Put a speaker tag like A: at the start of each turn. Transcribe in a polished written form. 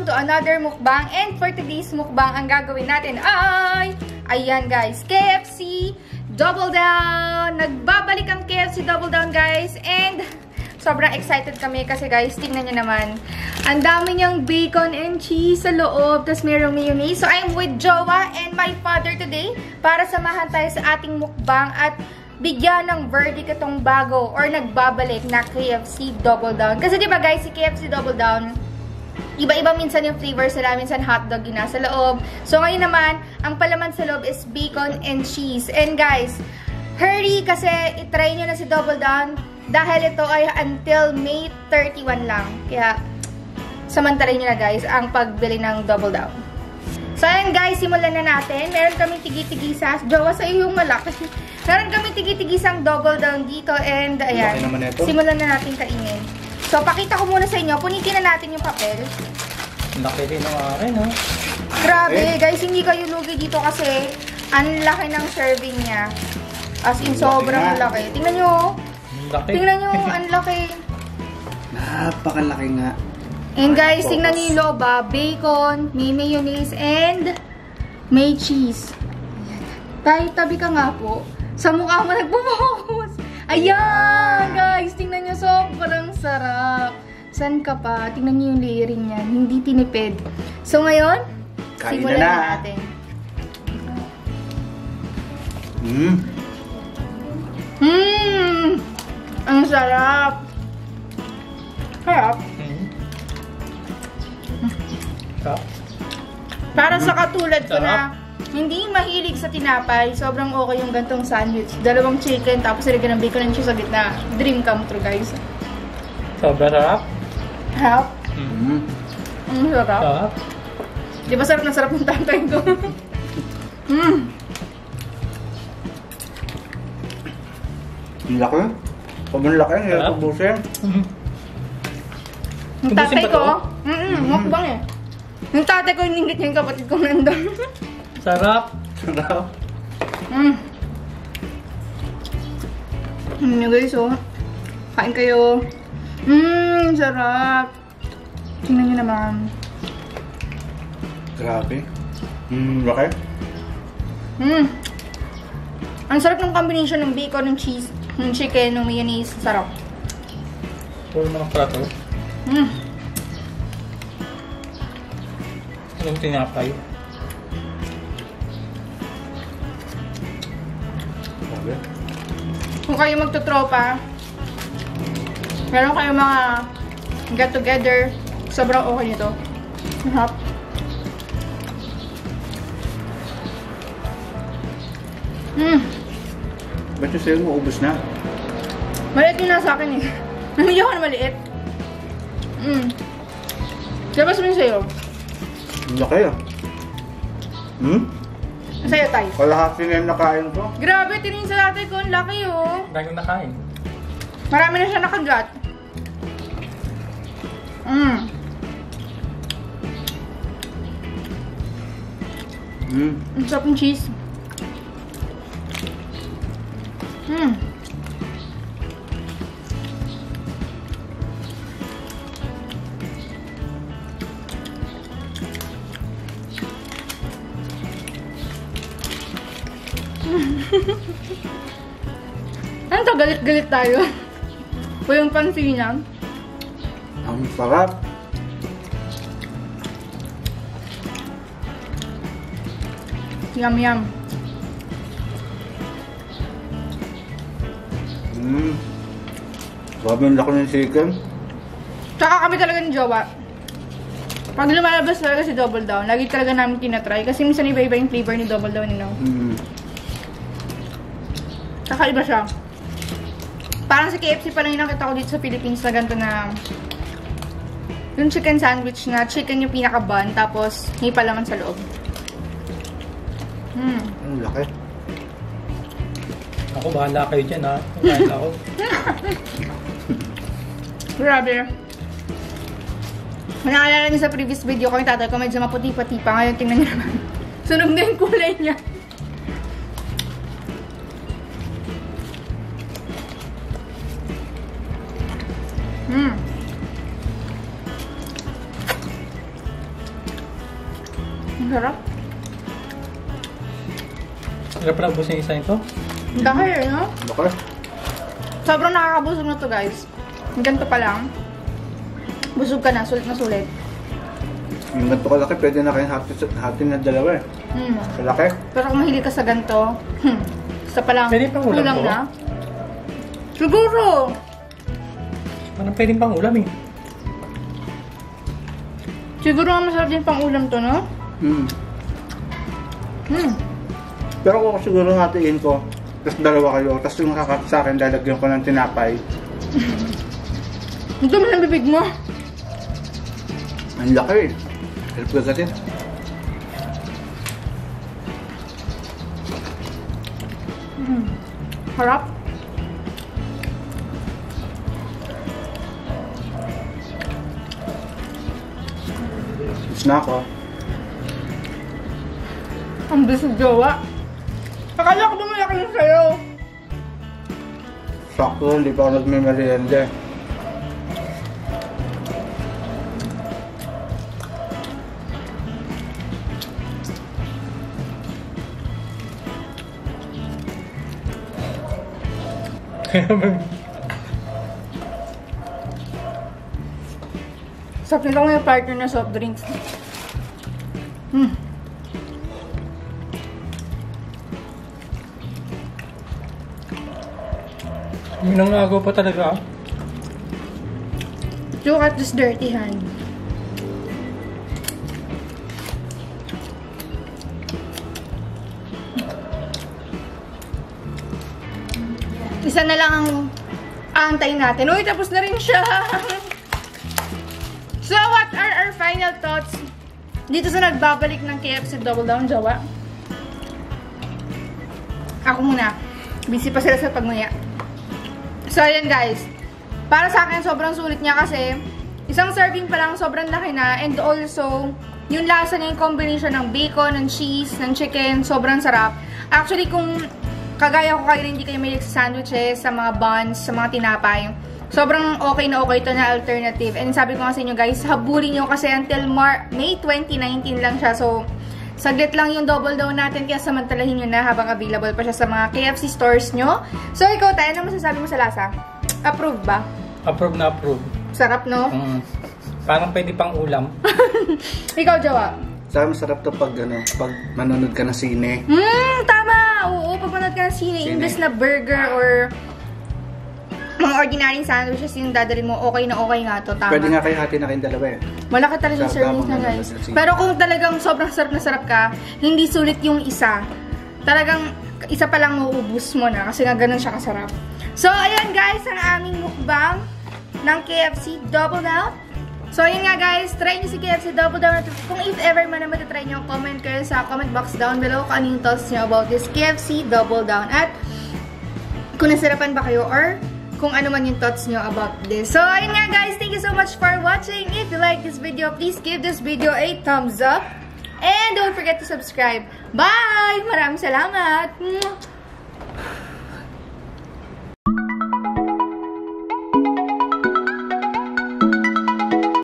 A: welcome to another mukbang. And for today's mukbang, ang gagawin natin ay, ayan guys, KFC Double Down. Nagbabalik ang KFC Double Down guys. And sobrang excited kami kasi guys, tingnan nyo naman. Ang dami niyang bacon and cheese sa loob. Tapos mayroong mayonnaise. So I'm with Jowa and my father today para samahan tayo sa ating mukbang at bigyan ng verdict itong bago or nagbabalik na KFC Double Down. Kasi diba guys, si KFC Double Down, iba-iba minsan yung flavors nila, minsan hotdog yung nasa loob. So ngayon naman, ang palaman sa loob is bacon and cheese. And guys, hurry kasi itry nyo na si Double Down dahil ito ay until May 31 lang. Kaya samantalay nyo na guys ang pagbili ng Double Down. So ayan guys, simulan na natin. Meron kami tigi-tigisa. Jowa sa iyo yung malaki. Meron kami tigi-tigisang Double Down dito and ayan. Simulan na natin kainin. So pakita ko muna sa inyo. Punitin na natin yung papel.
B: Laki rin ang akin, no?
A: Grabe guys, hindi kayo lugi dito kasi ang laki ng serving niya. As in, sobrang laki. Tingnan nyo. Tingnan nyo, ang laki.
C: Napakalaki nga.
A: And guys, tingnan nyo yung loob ba? Bacon, may mayonnaise, and may cheese. Tayo, tabi ka nga po. Sa mukha mo nagpo-focus. Ayan, guys. Tingnan nyo, sobrang sarap. San ka pa? Tingnan nyo yung layering niyan. Hindi tinipid. So ngayon, simulan na natin. Ang sarap. Sarap. Para sa katulad ko na hindi mahilig sa tinapay, sobrang okay yung gantong sandwich. Dalawang chicken, tapos nilagyan ng bacon and cheese sa gitna. Dream come true, guys.
B: Sobrang sarap.
A: Sarap? Ang sarap. Di ba sarap na sarap ng tatay ko?
C: Ang laki. Sobrang laki. Ngayon tubusin.
A: Yung tatay ko, mukbang eh. Yung tatay ko, hiningit niya yung kapatid ko nandun.
B: Sarap.
C: Sarap.
A: Guys, oh. Kain kayo. Sarap. Tingnan nyo naman.
C: Grabe. Laki.
A: Ang sarap ng combination ng bacon, ng cheese, ng chicken, ng mayonnaise. Sarap.
B: Puro mga prato. Anong tinapay?
C: Grabe.
A: Kung kayo magtutropa, meron kayo mga get together, sobrang okay nito. Sarap.
C: Ba't yung sa'yo mo ubos na?
A: Maliit yun na sa akin eh. Namigyan ko na maliit. Diba sabihin sa'yo?
C: Ang laki ah.
A: Sa'yo tayo.
C: Kalahati na yung nakain ko.
A: Grabe, tingin sa tatay ko, ang laki oh.
B: Dahil ko nakain.
A: Marami na siya nakagat. Ang sarap ng cheese. Ano to? Galit-galit tayo. O yung pansinan.
C: Ang sarap.
A: Yum, yum.
C: Grabe ang laki ng chicken.
A: Tsaka kami talaga ni Jowa. Pag lumalabas talaga si Double Down, lagi talaga namin tinatry. Kasi minsan iba-iba yung flavor ni Double Down, you know. Kakaiba siya. Parang sa KFC pa lang yung nakita ko dito sa Philippines na ganito na yung chicken sandwich na chicken yung pinaka-bun, tapos may palaman sa loob.
C: Ang laki.
B: Ako, bahala kayo dyan, ha? Kain ako.
A: Grabe. Naalala niyo sa previous video ko, yung tatay ko medyo maputi-puti pa. Ngayon, tingnan niyo naman. Sunog na yung kulay niya. Sarap.
B: Sarap na ubusin yung isa nito.
A: Dahil, no?
C: Okay.
A: Sobrang nakakabusog na to, guys. Ganito pa lang. Busog ka na, sulit na sulit.
C: Yung ganito kalaki, pwede na kayong hati na dalawa eh. Kalaki.
A: Pero kung mahilig ka sa ganito, basta pa lang.
B: Pwede pang ulam to?
A: na. Siguro.
B: Parang pwede pang ulam eh.
A: Siguro nga masarap din pang ulam to, no?
C: Pero kung siguro hatiin ko, tapos dalawa kayo, tapos yung kakap sa akin, lalagyan ko ng tinapay.
A: Ito man ang bibig mo.
C: Ang laki eh. Help ka gatin.
A: Harap.
C: Snack oh.
A: Ang bisig gawa. Akala ko dumalaki na sa'yo.
C: Sakto, hindi pa ako nagme-merienda.
A: Sarap nito yung partner na soft drinks.
B: Minangago pa talaga.
A: Look at this dirty hand. Isa na lang ang aantayin natin. Uy, tapos na rin siya. So, what are our final thoughts dito sa nagbabalik ng KFC Double Down, Jawa? Ako muna. Busy pa sila sa pagmuya. So, ayan guys. Para sa akin, sobrang sulit niya kasi isang serving pa lang, sobrang laki na. And also, yung lasa niya, yung combination ng bacon, ng cheese, ng chicken, sobrang sarap. Actually, kung kagaya ko kayo, hindi kayo mahilig sa sandwiches, sa mga buns, sa mga tinapay, sobrang okay na okay ito na alternative. And sabi ko nga sa inyo guys, habulin nyo kasi until May 2019 lang siya. So, saglit lang yung double down natin, kaya samantalahin nyo na habang available pa siya sa mga KFC stores nyo. So, ikaw tayo, ano masasabi mo sa lasa? Approve ba?
B: Approve na approve.
A: Sarap, no?
B: Parang pwede pang ulam.
A: Ikaw, Jawa?
C: Sabi masarap to pag, pag manonood ka ng sine.
A: Tama! Oo, pag manood ka ng sine, imbes na burger or mga ordinary sandwiches yung dadali mo, okay na okay nga to, tama.
C: Pwede nga kayo hati na kayong dalawa eh.
A: Malaki talaga yung servings na guys. Pero kung talagang sobrang sarap na sarap ka, hindi sulit yung isa. Talagang isa pa lang mauubos mo na kasi nga ganun siya kasarap. So, ayan guys, ang aming mukbang ng KFC Double Down. So, ayun nga guys, try nyo si KFC Double Down. Kung if ever man naman try nyo, comment kayo sa comment box down below kung anong thoughts nyo about this KFC Double Down. At kung nasarapan ba kayo or kung ano man yung thoughts nyo about this. So, ayun nga guys, thank you so much for watching. If you like this video, please give this video a thumbs up. And don't forget to subscribe. Bye! Maraming salamat!